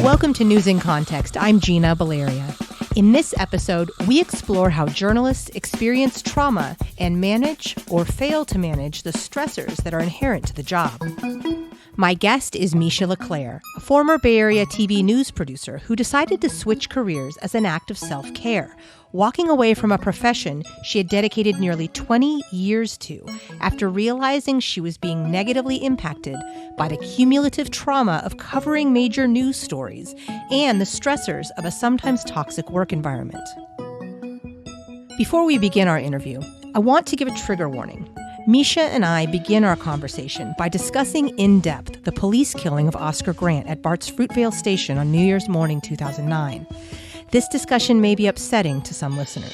Welcome to News in Context. I'm Gina Valeria. In this episode, we explore how journalists experience trauma and manage or fail to manage the stressors that are inherent to the job. My guest is Misha LeClair, a former Bay Area TV news producer who decided to switch careers as an act of self-care, walking away from a profession she had dedicated nearly 20 years to after realizing she was being negatively impacted by the cumulative trauma of covering major news stories and the stressors of a sometimes toxic work environment. Before we begin our interview, I want to give a trigger warning. Misha and I begin our conversation by discussing in depth the police killing of Oscar Grant at BART's Fruitvale station on New Year's morning 2009. This discussion may be upsetting to some listeners.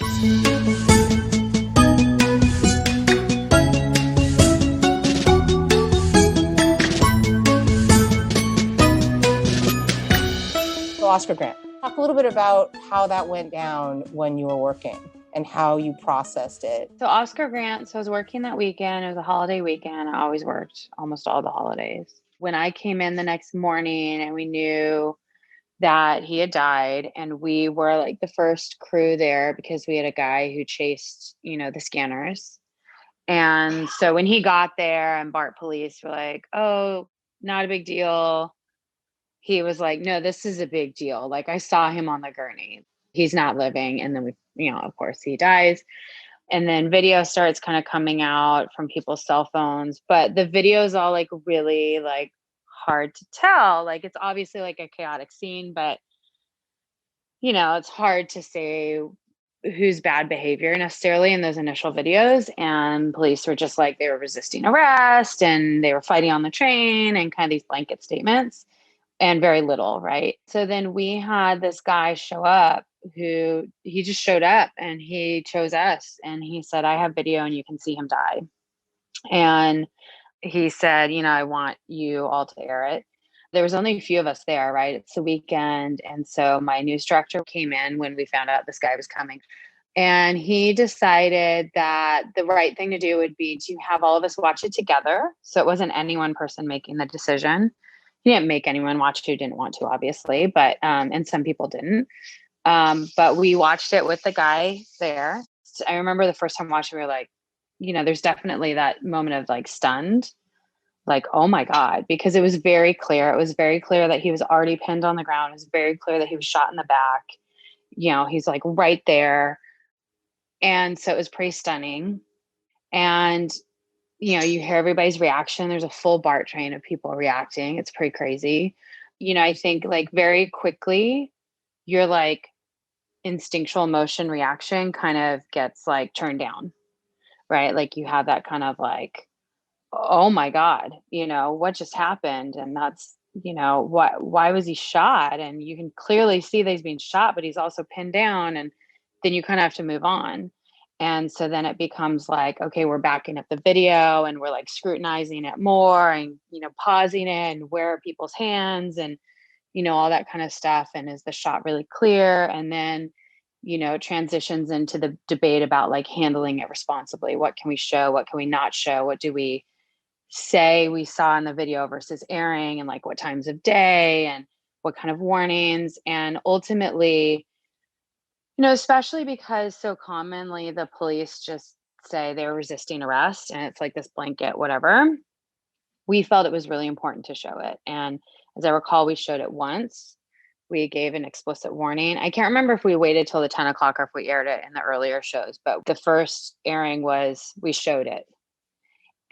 So Oscar Grant, talk a little bit about how that went down when you were working and how you processed it. So Oscar Grant, I was working that weekend. It was a holiday weekend. I always worked almost all the holidays. When I came in the next morning and we knew that he had died, and we were like the first crew there because we had a guy who chased, the scanners. And so when he got there and BART police were like, oh, not a big deal. He was like, no, this is a big deal. Like, I saw him on the gurney. He's not living. And then of course he dies. And then video starts kind of coming out from people's cell phones, but the video is all like really like hard to tell. Like, it's obviously like a chaotic scene, but it's hard to say who's bad behavior necessarily in those initial videos. And police were just like, they were resisting arrest and they were fighting on the train and kind of these blanket statements and very little, right? So then we had this guy show up who he just showed up and he chose us and he said, I have video and you can see him die. And he said, I want you all to air it. There was only a few of us there, right? It's the weekend. And so my news director came in when we found out this guy was coming. And he decided that the right thing to do would be to have all of us watch it together. So it wasn't any one person making the decision. He didn't make anyone watch who didn't want to, obviously, but and some people didn't. But we watched it with the guy there. So I remember the first time watching, we were like, there's definitely that moment of like stunned, like, oh my God, because it was very clear. It was very clear that he was already pinned on the ground. It was very clear that he was shot in the back. He's like right there. And so it was pretty stunning. And, you hear everybody's reaction. There's a full BART train of people reacting. It's pretty crazy. I think like very quickly, your like instinctual emotion reaction kind of gets like turned down, right? Like you have that kind of like, oh my God, what just happened? And that's, why was he shot? And you can clearly see that he's being shot, but he's also pinned down. And then you kind of have to move on. And so then it becomes like, okay, we're backing up the video and we're like scrutinizing it more and, pausing it and where are people's hands and, all that kind of stuff. And is the shot really clear? And then, transitions into the debate about like handling it responsibly. What can we show? What can we not show? What do we say we saw in the video versus airing, and like what times of day and what kind of warnings? And ultimately, especially because so commonly the police just say they're resisting arrest and it's like this blanket, whatever. We felt it was really important to show it. And as I recall, we showed it once. We gave an explicit warning. I can't remember if we waited till the 10 o'clock or if we aired it in the earlier shows, but the first airing was we showed it.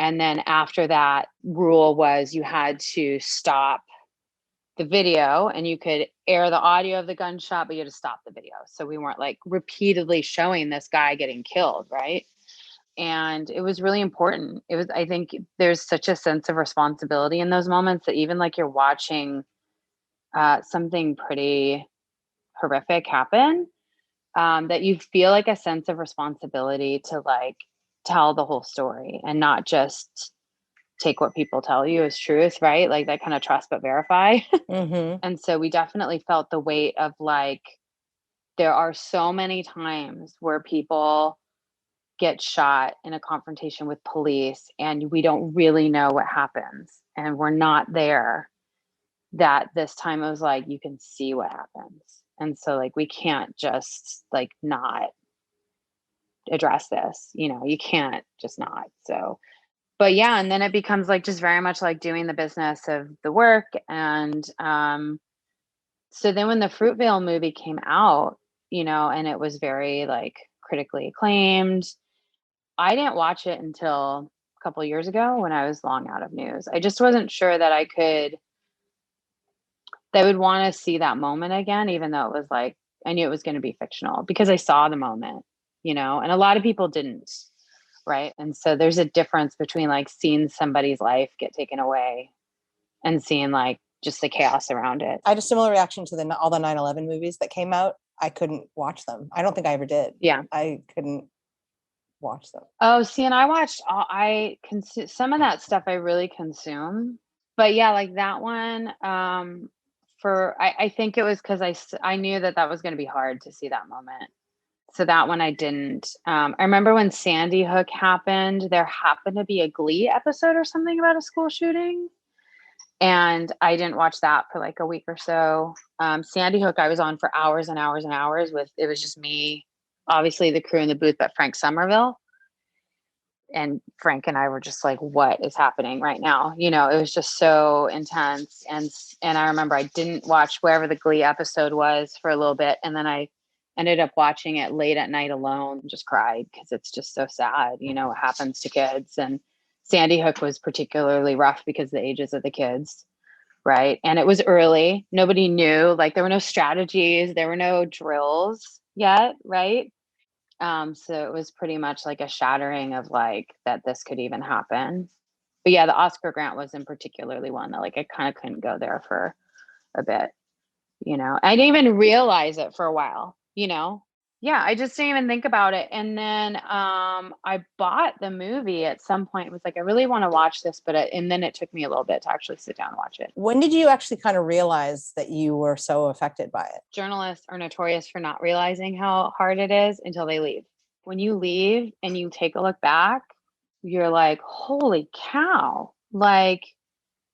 And then after that rule was you had to stop the video and you could air the audio of the gunshot, but you had to stop the video. So we weren't like repeatedly showing this guy getting killed, right? And it was really important. I think there's such a sense of responsibility in those moments that even like you're watching something pretty horrific happen, that you feel like a sense of responsibility to like tell the whole story and not just take what people tell you as truth, right? Like that kind of trust but verify. Mm-hmm. And so we definitely felt the weight of like, there are so many times where people get shot in a confrontation with police and we don't really know what happens and we're not there. that this time it was like, you can see what happens. And so like, we can't just like not address this, you can't just not. So, but yeah. And then it becomes like, just very much like doing the business of the work. And, so then when the Fruitvale movie came out, and it was very like critically acclaimed, I didn't watch it until a couple of years ago when I was long out of news. I just wasn't sure that I would want to see that moment again, even though it was like, I knew it was going to be fictional because I saw the moment, and a lot of people didn't. Right. And so there's a difference between like seeing somebody's life get taken away and seeing like just the chaos around it. I had a similar reaction to all the 9/11 movies that came out. I couldn't watch them. I don't think I ever did. Yeah. I couldn't watch them. Oh, see, and I watched some of that stuff I really consume. But yeah, like that one, I think it was because I knew that was going to be hard to see that moment. So that one I didn't. I remember when Sandy Hook happened, there happened to be a Glee episode or something about a school shooting. And I didn't watch that for like a week or so. Sandy Hook, I was on for hours and hours and hours it was just me, obviously the crew in the booth, but Frank Somerville. And Frank and I were just like, what is happening right now? It was just so intense. And I remember I didn't watch wherever the Glee episode was for a little bit. And then I ended up watching it late at night alone, just cried because it's just so sad, what happens to kids. And Sandy Hook was particularly rough because of the ages of the kids. Right. And it was early. Nobody knew, like there were no strategies. There were no drills yet. Right. So it was pretty much like a shattering of like that this could even happen. But yeah, the Oscar grant wasn't particularly one that like I kind of couldn't go there for a bit, I didn't even realize it for a while, Yeah, I just didn't even think about it. And then I bought the movie at some point. It was like, I really want to watch this, and then it took me a little bit to actually sit down and watch it. When did you actually kind of realize that you were so affected by it? Journalists are notorious for not realizing how hard it is until they leave. When you leave and you take a look back, you're like, holy cow. Like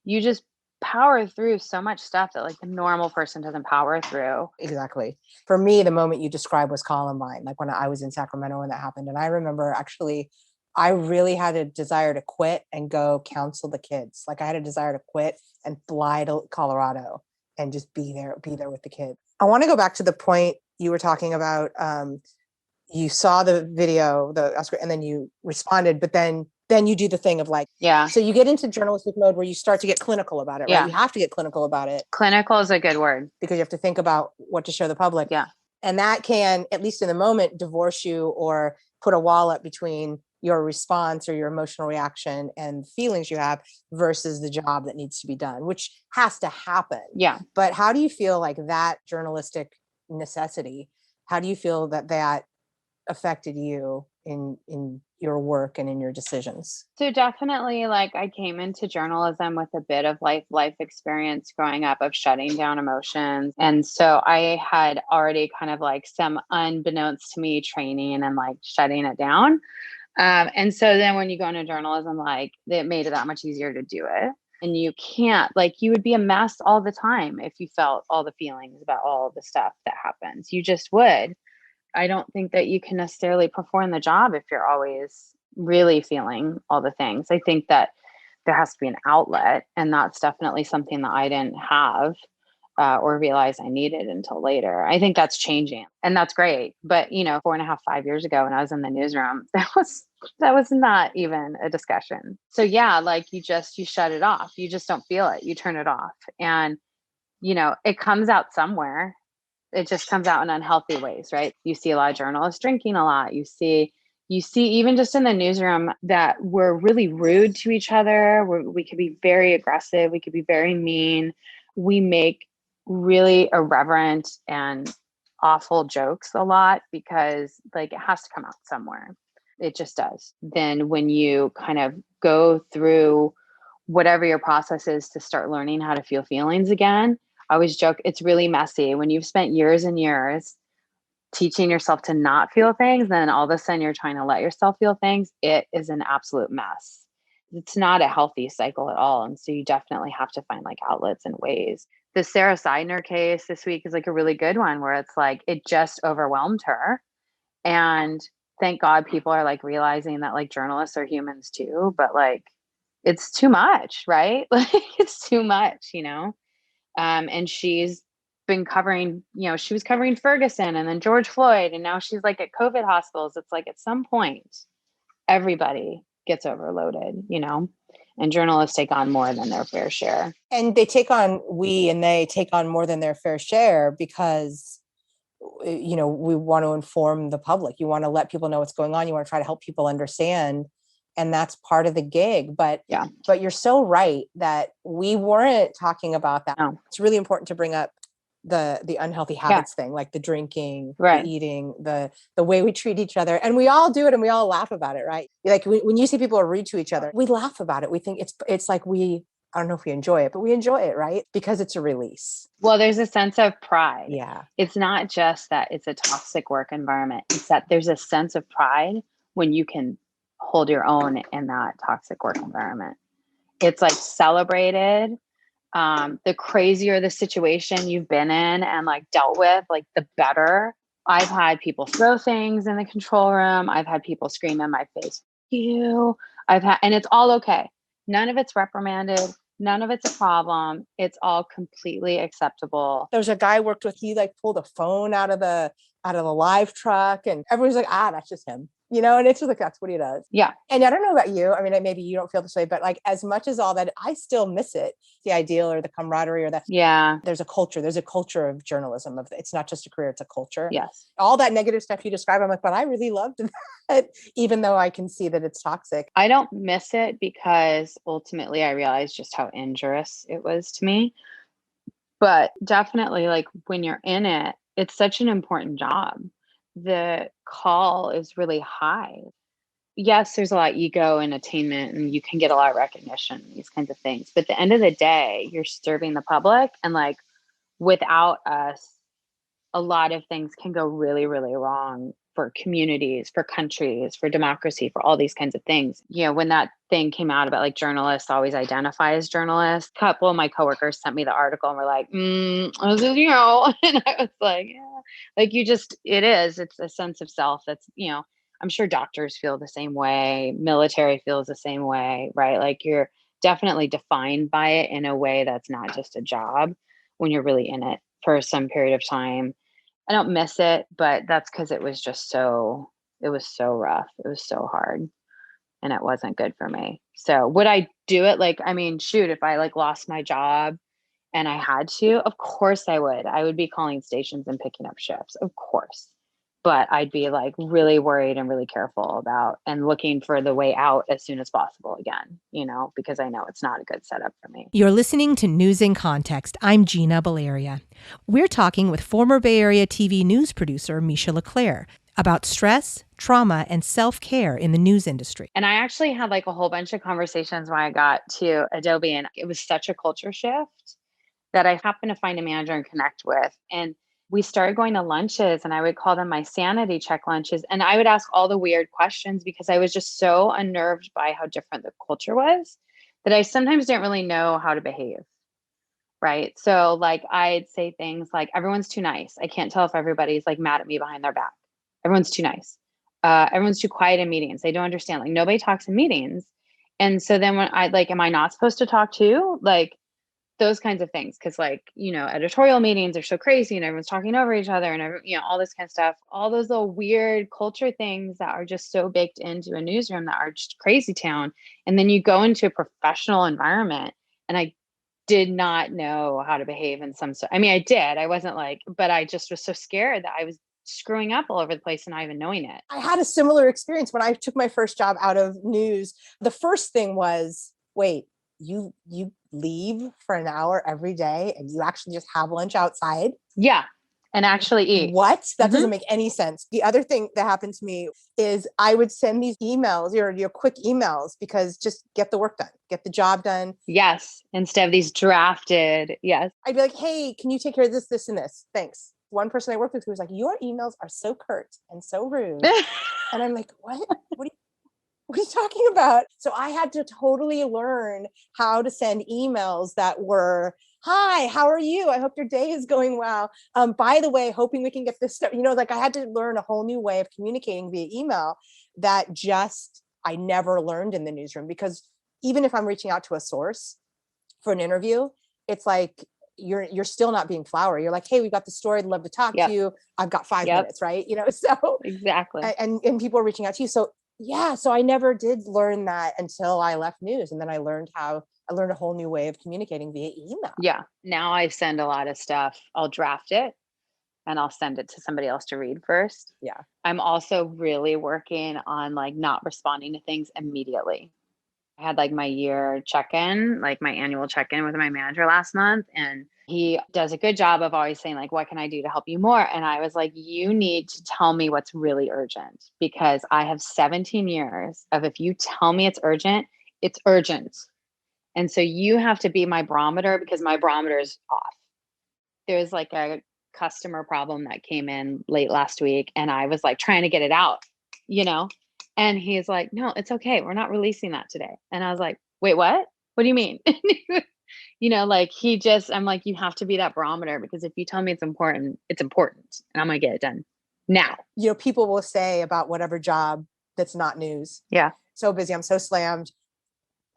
you just power through so much stuff that like the normal person doesn't power through. Exactly. For me, the moment you described was Columbine, like when I was in Sacramento when that happened. And I remember actually, I really had a desire to quit and go counsel the kids. Like I had a desire to quit and fly to Colorado and just be there with the kids. I want to go back to the point you were talking about. You saw the video, the Oscar, and then you responded, but then you do the thing of like, yeah. So you get into journalistic mode where you start to get clinical about it, right? You have to get clinical about it. Clinical is a good word. Because you have to think about what to show the public. Yeah. And that can, at least in the moment, divorce you or put a wall up between your response or your emotional reaction and feelings you have versus the job that needs to be done, which has to happen. Yeah. But how do you feel like that journalistic necessity, how do you feel that affected you in your work and in your decisions? So definitely, like I came into journalism with a bit of life experience growing up of shutting down emotions. And so I had already kind of like some unbeknownst to me training and like shutting it down. And so then when you go into journalism, like it made it that much easier to do it. And you can't, like, you would be a mess all the time if you felt all the feelings about all the stuff that happens. You just would. I don't think that you can necessarily perform the job if you're always really feeling all the things. I think that there has to be an outlet, and that's definitely something that I didn't have or realize I needed until later. I think that's changing, and that's great. But 4.5, 5 years ago when I was in the newsroom, that was not even a discussion. So yeah, like you shut it off. You just don't feel it. You turn it off, and it comes out somewhere. It just comes out in unhealthy ways, right? You see a lot of journalists drinking a lot. You see even just in the newsroom that we're really rude to each other. We could be very aggressive. We could be very mean. We make really irreverent and awful jokes a lot because like it has to come out somewhere. It just does. Then when you kind of go through whatever your process is to start learning how to feel feelings again, I always joke, it's really messy when you've spent years and years teaching yourself to not feel things. Then all of a sudden you're trying to let yourself feel things. It is an absolute mess. it's not a healthy cycle at all. And so you definitely have to find like outlets and ways. The Sarah Seidner case this week is like a really good one where it's like it just overwhelmed her. And thank God people are like realizing that like journalists are humans too, but like it's too much, right? Like it's too much, and she's been covering, she was covering Ferguson and then George Floyd, and now she's like at COVID hospitals. It's like at some point, everybody gets overloaded, and journalists take on more than their fair share. And they take on more than their fair share because, we want to inform the public. You want to let people know what's going on. You want to try to help people understand. And that's part of the gig. But you're so right that we weren't talking about that. No. It's really important to bring up the unhealthy habits thing, like the drinking, the eating, the way we treat each other. And we all do it and we all laugh about it, right? Like when you see people are rude to each other, we laugh about it. We think it's like I don't know if we enjoy it, but we enjoy it, right? Because it's a release. Well, there's a sense of pride. Yeah. It's not just that it's a toxic work environment. It's that there's a sense of pride when you can hold your own in that toxic work environment. It's like celebrated. The crazier the situation you've been in and like dealt with, like the better. I've had people throw things in the control room. I've had people scream in my face, "You." And it's all okay. None of it's reprimanded. None of it's a problem. It's all completely acceptable. There's a guy I worked with. He like pulled a phone out of the live truck, and everyone's like, that's just him. And it's just like, that's what he does. Yeah. And I don't know about you. I mean, maybe you don't feel this way, but like as much as all that, I still miss it. The ideal or the camaraderie or there's a culture of journalism. It's not just a career, it's a culture. Yes. All that negative stuff you describe, I'm like, but I really loved that, even though I can see that it's toxic. I don't miss it because ultimately I realized just how injurious it was to me. But definitely like when you're in it, it's such an important job. The call is really high. Yes, there's a lot of ego and attainment, and you can get a lot of recognition, these kinds of things. But at the end of the day, you're serving the public. And like without us, a lot of things can go really, really wrong for communities, for countries, for democracy, for all these kinds of things. When that thing came out about like journalists always identify as journalists, a couple of my coworkers sent me the article and were like, this is, and I was like, yeah, like it's a sense of self. That's, I'm sure doctors feel the same way. Military feels the same way, right? Like you're definitely defined by it in a way that's not just a job when you're really in it for some period of time. I don't miss it, but that's because it was so rough. It was so hard and it wasn't good for me. So would I do it? Like, I mean, shoot, if I like lost my job and I had to, of course I would. I would be calling stations and picking up shifts, of course. But I'd be like really worried and really careful about and looking for the way out as soon as possible again, because I know it's not a good setup for me. You're listening to News in Context. I'm Gina Valeria. We're talking with former Bay Area TV news producer Misha LeClair about stress, trauma, and self-care in the news industry. And I actually had like a whole bunch of conversations when I got to Adobe, and it was such a culture shift that I happened to find a manager and connect with. And we started going to lunches, and I would call them my sanity check lunches. And I would ask all the weird questions because I was just so unnerved by how different the culture was that I sometimes didn't really know how to behave. Right. So like I'd say things like, everyone's too nice. I can't tell if everybody's like mad at me behind their back. Everyone's too nice. Everyone's too quiet in meetings. They don't understand. Like nobody talks in meetings. And so then when I like, am I not supposed to talk too? Like those kinds of things. Cause like, editorial meetings are so crazy and everyone's talking over each other and all this kind of stuff, all those little weird culture things that are just so baked into a newsroom that are just crazy town. And then you go into a professional environment, and I did not know how to behave in I mean, I did, I wasn't like, but I just was so scared that I was screwing up all over the place and not even knowing it. I had a similar experience when I took my first job out of news. The first thing was, wait, you leave for an hour every day and you actually just have lunch outside? Yeah. And actually eat. What? That doesn't make any sense. The other thing that happened to me is I would send these emails, your quick emails, because just get the work done, get the job done. Yes. Instead of these drafted. Yes. I'd be like, hey, can you take care of this, this, and this? Thanks. One person I worked with who was like, your emails are so curt and so rude. And I'm like, what? What do you? What are you talking about? So I had to totally learn how to send emails that were, hi, how are you? I hope your day is going well. By the way, hoping we can get this stuff, like I had to learn a whole new way of communicating via email that just, I never learned in the newsroom, because even if I'm reaching out to a source for an interview, it's like, you're still not being flowery. You're like, hey, we've got the story. I'd love to talk to you. I've got 5 minutes, right? So exactly. And people are reaching out to you. So yeah, so I never did learn that until I left news. And then I learned a whole new way of communicating via email. Yeah. Now I send a lot of stuff. I'll draft it and I'll send it to somebody else to read first. Yeah. I'm also really working on like not responding to things immediately. I had like my year check-in, like my annual check-in with my manager last month. And he does a good job of always saying like, what can I do to help you more? And I was like, you need to tell me what's really urgent, because I have 17 years of, if you tell me it's urgent, it's urgent. And so you have to be my barometer, because my barometer is off. There's like a customer problem that came in late last week and I was like trying to get it out, and he's like, no, it's okay. We're not releasing that today. And I was like, wait, what? What do you mean? Like I'm like, you have to be that barometer, because if you tell me it's important, and I'm going to get it done now. People will say about whatever job that's not news. Yeah. So busy. I'm so slammed.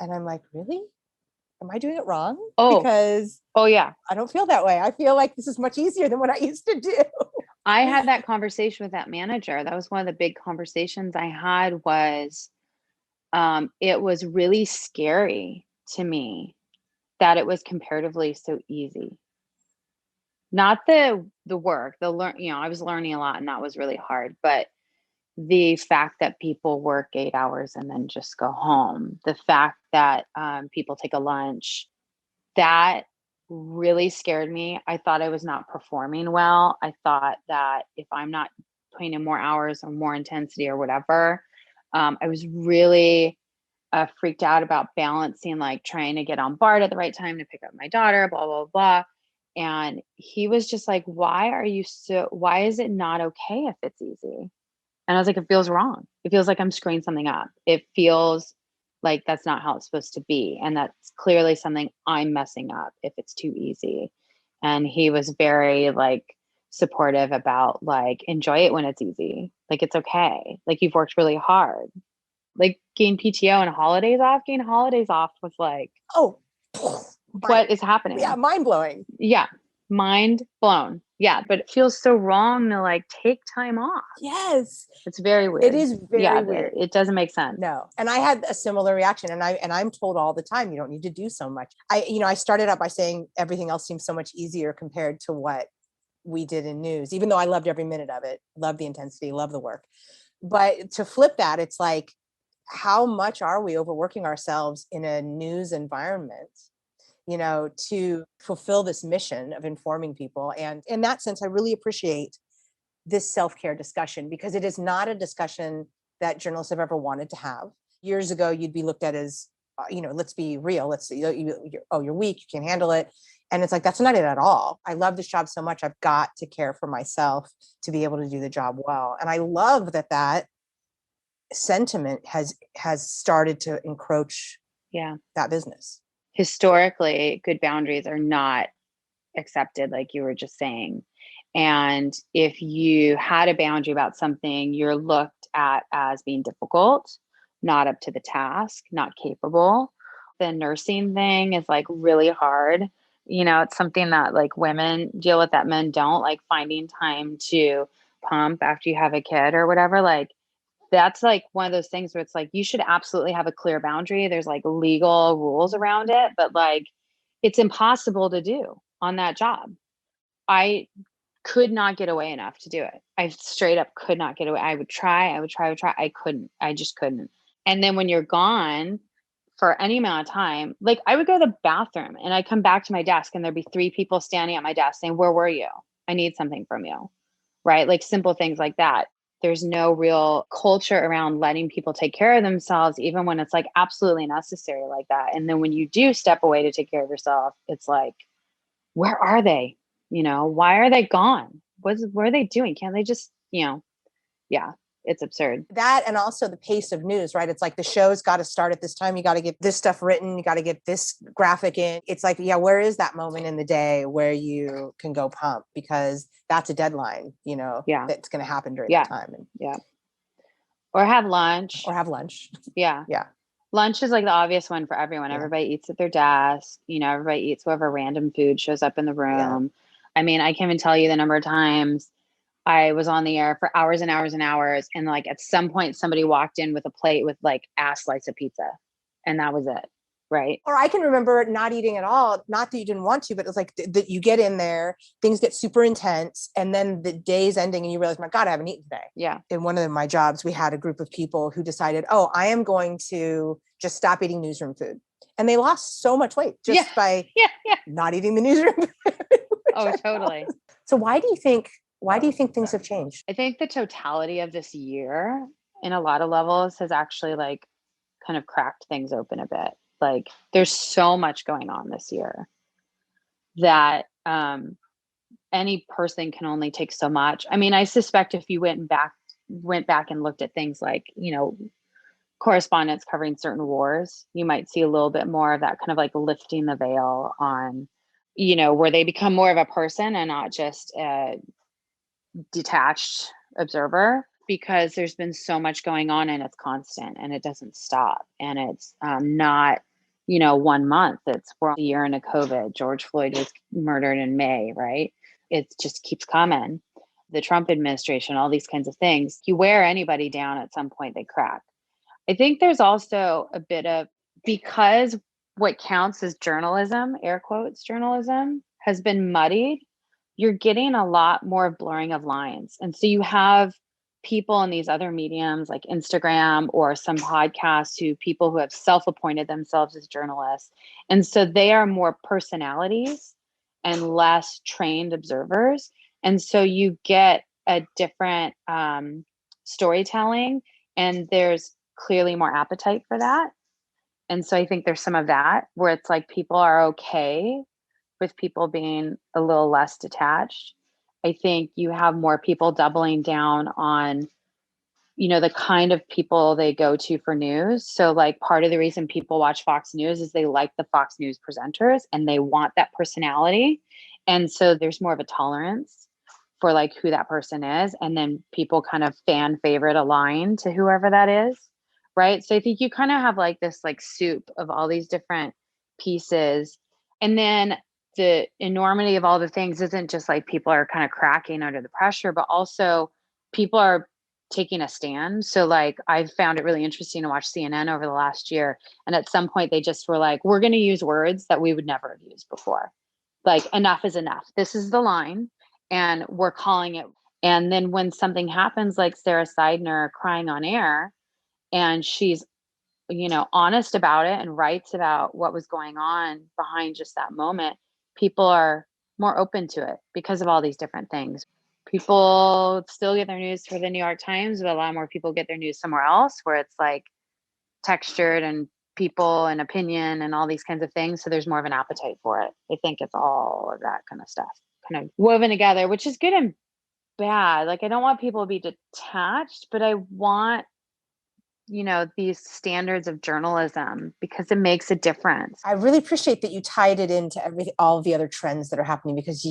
And I'm like, really? Am I doing it wrong? Oh, because yeah. I don't feel that way. I feel like this is much easier than what I used to do. I had that conversation with that manager. That was one of the big conversations I had was, it was really scary to me that it was comparatively so easy. Not the work, I was learning a lot and that was really hard, but the fact that people work 8 hours and then just go home, the fact that people take a lunch, that really scared me. I thought I was not performing well. I thought that if I'm not putting in more hours or more intensity or whatever, I was really freaked out about balancing, like trying to get on BART at the right time to pick up my daughter, blah, blah, blah. And he was just like, why is it not okay if it's easy? And I was like, it feels wrong. It feels like I'm screwing something up. It feels like that's not how it's supposed to be. And that's clearly something I'm messing up if it's too easy. And he was very like supportive about like, enjoy it when it's easy. Like, it's okay. Like, you've worked really hard. Like, gain PTO and gain holidays off was like, oh, what is happening? Yeah, mind blowing. Yeah, mind blown. Yeah, but it feels so wrong to like take time off. Yes. It's very weird. It is very weird. It doesn't make sense. No. And I had a similar reaction, and I'm told all the time, you don't need to do so much. I started out by saying everything else seems so much easier compared to what we did in news, even though I loved every minute of it, loved the intensity, loved the work. But to flip that, it's like, how much are we overworking ourselves in a news environment, to fulfill this mission of informing people? And in that sense, I really appreciate this self-care discussion, because it is not a discussion that journalists have ever wanted to have. Years ago, you'd be looked at as, let's be real. You're weak, you can't handle it. And it's like, that's not it at all. I love this job so much. I've got to care for myself to be able to do the job well. And I love that sentiment has started to encroach that business. Historically, good boundaries are not accepted, like you were just saying. And if you had a boundary about something, you're looked at as being difficult, not up to the task, not capable. The nursing thing is like really hard. It's something that like women deal with that men don't, like finding time to pump after you have a kid or whatever. Like, that's like one of those things where it's like, you should absolutely have a clear boundary. There's like legal rules around it, but like, it's impossible to do on that job. I could not get away enough to do it. I straight up could not get away. I would try. I couldn't. I just couldn't. And then when you're gone for any amount of time, like I would go to the bathroom and I'd come back to my desk and there'd be 3 people standing at my desk saying, where were you? I need something from you. Right? Like simple things like that. There's no real culture around letting people take care of themselves, even when it's like absolutely necessary like that. And then when you do step away to take care of yourself, it's like, where are they? Why are they gone? What are they doing? Can't they just, yeah. It's absurd. That, and also the pace of news, right? It's like the show's got to start at this time. You got to get this stuff written. You got to get this graphic in. It's like, yeah, where is that moment in the day where you can go pump? Because that's a deadline, that's going to happen during that time. Or have lunch. Yeah. Lunch is like the obvious one for everyone. Everybody eats at their desk. Everybody eats whatever random food shows up in the room. I mean, I can't even tell you the number of times I was on the air for hours and hours and hours. And like at some point somebody walked in with a plate with like a slice of pizza, and that was it. Right. Or I can remember not eating at all. Not that you didn't want to, but it was like that you get in there, things get super intense, and then the day's ending and you realize, my God, I haven't eaten today. Yeah. In one of my jobs, we had a group of people who decided, oh, I am going to just stop eating newsroom food. And they lost so much weight just by not eating the newsroom food. Oh, totally. So why do you think things have changed? I think the totality of this year in a lot of levels has actually like kind of cracked things open a bit. Like there's so much going on this year that any person can only take so much. I mean, I suspect if you went back and looked at things like, correspondence covering certain wars, you might see a little bit more of that kind of like lifting the veil on, where they become more of a person and not just a detached observer, because there's been so much going on and it's constant and it doesn't stop. And it's not, 1 month. We're a year into COVID. George Floyd was murdered in May, right? It just keeps coming. The Trump administration, all these kinds of things. You wear anybody down at some point, they crack. I think there's also a bit of, because what counts as journalism, air quotes journalism, has been muddied, you're getting a lot more blurring of lines. And so you have people in these other mediums like Instagram or some podcasts people who have self-appointed themselves as journalists. And so they are more personalities and less trained observers. And so you get a different storytelling, and there's clearly more appetite for that. And so I think there's some of that where it's like people are okay with people being a little less detached. I think you have more people doubling down on, the kind of people they go to for news. So like part of the reason people watch Fox News is they like the Fox News presenters and they want that personality. And so there's more of a tolerance for like who that person is. And then people kind of fan favorite align to whoever that is. Right. So I think you kind of have like this like soup of all these different pieces. And then the enormity of all the things isn't just like people are kind of cracking under the pressure, but also people are taking a stand. So like I found it really interesting to watch CNN over the last year. And at some point they just were like, we're going to use words that we would never have used before. Like enough is enough. This is the line and we're calling it. And then when something happens, like Sarah Seidner crying on air, and she's, honest about it and writes about what was going on behind just that moment, people are more open to it because of all these different things. People still get their news for the New York Times, but a lot more people get their news somewhere else where it's like textured and people and opinion and all these kinds of things. So there's more of an appetite for it. I think it's all of that kind of stuff kind of woven together, which is good and bad. Like I don't want people to be detached, but I want these standards of journalism because it makes a difference. I really appreciate that you tied it into all of the other trends that are happening, because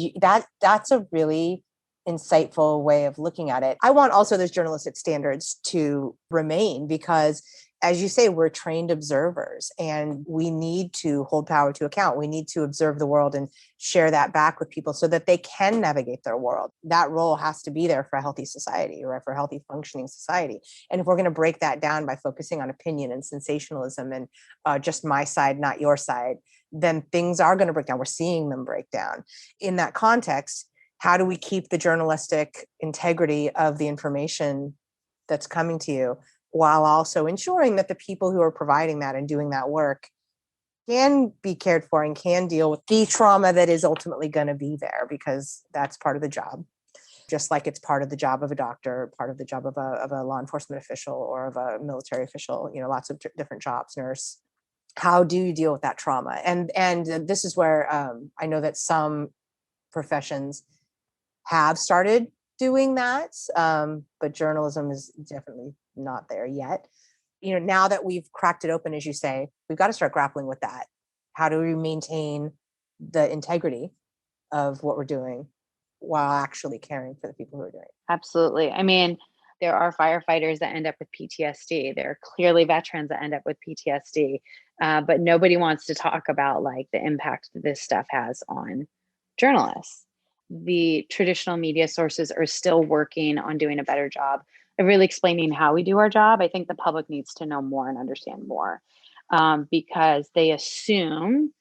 that's a really insightful way of looking at it. I want also those journalistic standards to remain because, as you say, we're trained observers and we need to hold power to account. We need to observe the world and share that back with people so that they can navigate their world. That role has to be there for a healthy society, or for a healthy functioning society. And if we're going to break that down by focusing on opinion and sensationalism and just my side, not your side, then things are going to break down. We're seeing them break down. In that context, how do we keep the journalistic integrity of the information that's coming to you, while also ensuring that the people who are providing that and doing that work can be cared for and can deal with the trauma that is ultimately going to be there, because that's part of the job. Just like it's part of the job of a doctor, part of the job of a law enforcement official or of a military official, lots of different jobs, nurse. How do you deal with that trauma? And this is where I know that some professions have started doing that. But journalism is definitely not there yet. Now that we've cracked it open, as you say, we've got to start grappling with that. How do we maintain the integrity of what we're doing while actually caring for the people who are doing it? Absolutely. I mean, there are firefighters that end up with PTSD. There are clearly veterans that end up with PTSD, but nobody wants to talk about like the impact that this stuff has on journalists. The traditional media sources are still working on doing a better job of really explaining how we do our job. I think the public needs to know more and understand more, because they assume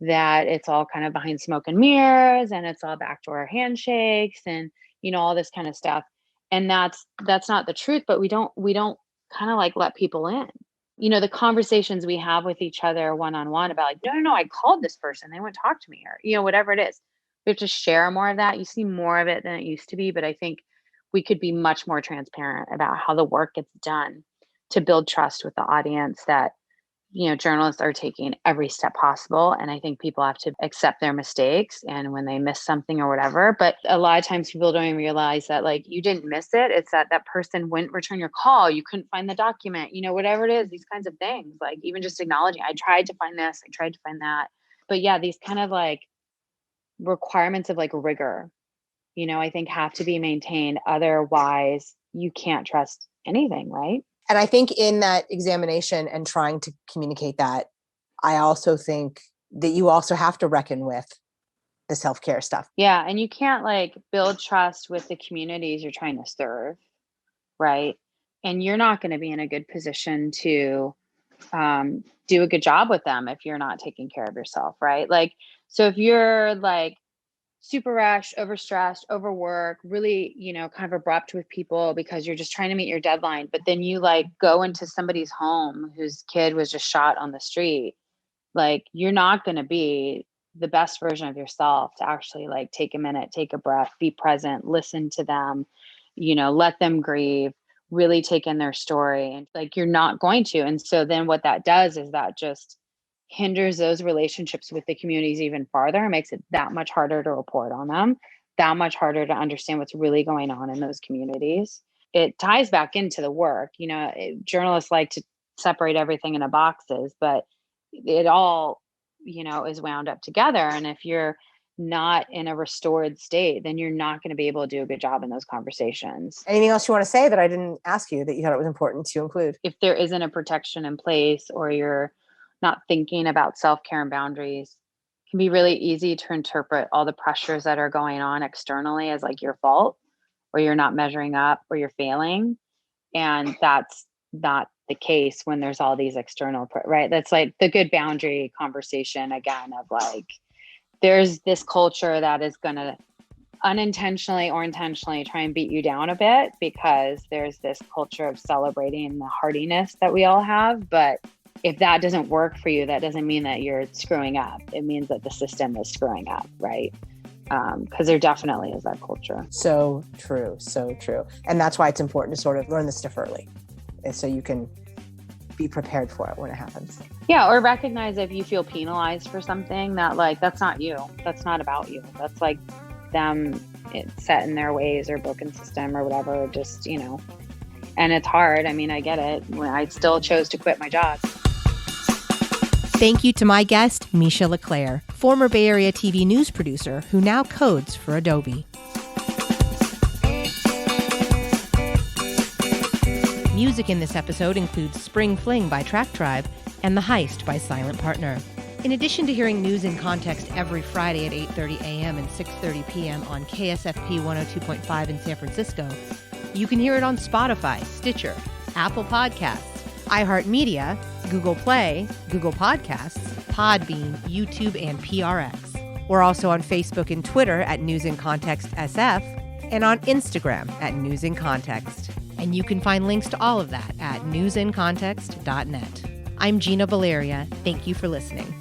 that it's all kind of behind smoke and mirrors and it's all backdoor handshakes and all this kind of stuff. And that's not the truth, but we don't kind of like let people in. The conversations we have with each other one-on-one about like, no, I called this person, they wouldn't talk to me, or whatever it is. We have to share more of that. You see more of it than it used to be, but I think we could be much more transparent about how the work gets done to build trust with the audience that journalists are taking every step possible. And I think people have to accept their mistakes and when they miss something or whatever. But a lot of times people don't even realize that like you didn't miss it. It's that person wouldn't return your call. You couldn't find the document, whatever it is, these kinds of things, like even just acknowledging, I tried to find this, I tried to find that. But yeah, these kind of like requirements of like rigor, I think have to be maintained. Otherwise you can't trust anything, right? And I think in that examination and trying to communicate that, I also think that you also have to reckon with the self-care stuff. Yeah. And you can't like build trust with the communities you're trying to serve, right? And you're not going to be in a good position to do a good job with them if you're not taking care of yourself, right? Like, so if you're like super rushed, overstressed, overworked, really, kind of abrupt with people because you're just trying to meet your deadline, but then you like go into somebody's home whose kid was just shot on the street, like you're not going to be the best version of yourself to actually like take a minute, take a breath, be present, listen to them, let them grieve, really take in their story. And like you're not going to. And so then what that does is that just hinders those relationships with the communities even farther, makes it that much harder to report on them, that much harder to understand what's really going on in those communities. It ties back into the work. Journalists like to separate everything into boxes, but it all, is wound up together. And if you're not in a restored state, then you're not going to be able to do a good job in those conversations. Anything else you want to say that I didn't ask you that you thought it was important to include? If there isn't a protection in place or you're not thinking about self-care and boundaries, it can be really easy to interpret all the pressures that are going on externally as like your fault, or you're not measuring up, or you're failing. And that's not the case when there's all these external, right? That's like the good boundary conversation again of like, there's this culture that is going to unintentionally or intentionally try and beat you down a bit because there's this culture of celebrating the hardiness that we all have. But if that doesn't work for you, that doesn't mean that you're screwing up. It means that the system is screwing up, right? Because there definitely is that culture. So true. And that's why it's important to sort of learn this stuff early, so you can be prepared for it when it happens. Yeah, or recognize if you feel penalized for something that like, that's not you. That's not about you. That's like them set in their ways or broken system or whatever, just, and it's hard. I mean, I get it. When I still chose to quit my job. Thank you to my guest, Misha LeClair, former Bay Area TV news producer who now codes for Adobe. Music in this episode includes Spring Fling by Track Tribe and The Heist by Silent Partner. In addition to hearing News in Context every Friday at 8:30 a.m. and 6:30 p.m. on KSFP 102.5 in San Francisco, you can hear it on Spotify, Stitcher, Apple Podcasts, iHeartMedia, Google Play, Google Podcasts, Podbean, YouTube, and PRX. We're also on Facebook and Twitter at News in Context SF and on Instagram at News in Context. And you can find links to all of that at newsincontext.net. I'm Gina Valeria. Thank you for listening.